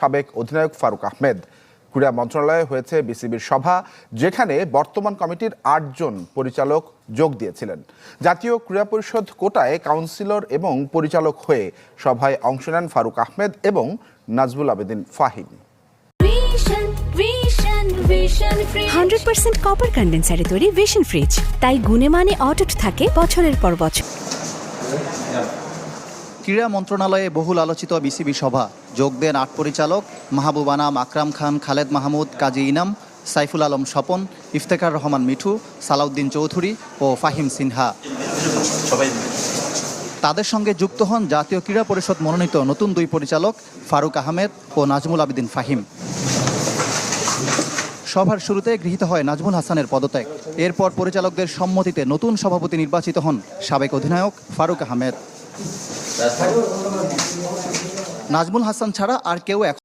সাবেক অধিনায়ক ফারুক আহমেদ। ক্রীড়া মন্ত্রণালয়ে হয়েছে বিসিবির সভা, যেখানে বর্তমান কমিটির ৮ জন পরিচালক যোগ দিয়েছিলেন। জাতীয় ক্রীড়া পরিষদ কোটায় কাউন্সিলর এবং পরিচালক হয়ে সভায় অংশ নেন ফারুক আহমেদ এবং নাজমুল আবেদিন ফাহিম। 100% কপার কন্ডেন্সারে তৈরি ভিশন ফ্রিজ, তাই গুণে মানে অটুট থাকে বছরের পর বছর। ক্রীড়া মন্ত্রণালয়ে বহুল আলোচিত বিসিবি সভা, যোগ দেন ৮ পরিচালক: মাহবুব আনাম, আকরাম খান, খালেদ মাহমুদ, কাজী ইনাম, সাইফুল আলম স্বপন, ইফতেখার রহমান মিঠু, সালাউদ্দিন চৌধুরী ও ফাহিম সিনহা। তাদের সঙ্গে যুক্ত হন জাতীয় ক্রীড়া পরিষদ মনোনীত নতুন 2 পরিচালক ফারুক আহমেদ ও নাজমুল আবেদিন ফাহিম। সভার শুরুতে গৃহীত হয় নাজমুল হাসানের পদত্যাগ। এরপর পরিচালকদের সম্মতিতে নতুন সভাপতি নির্বাচিত হন সাবেক অধিনায়ক ফারুক আহমেদ। নাজমুল হাসান ছাড়া আর কেউ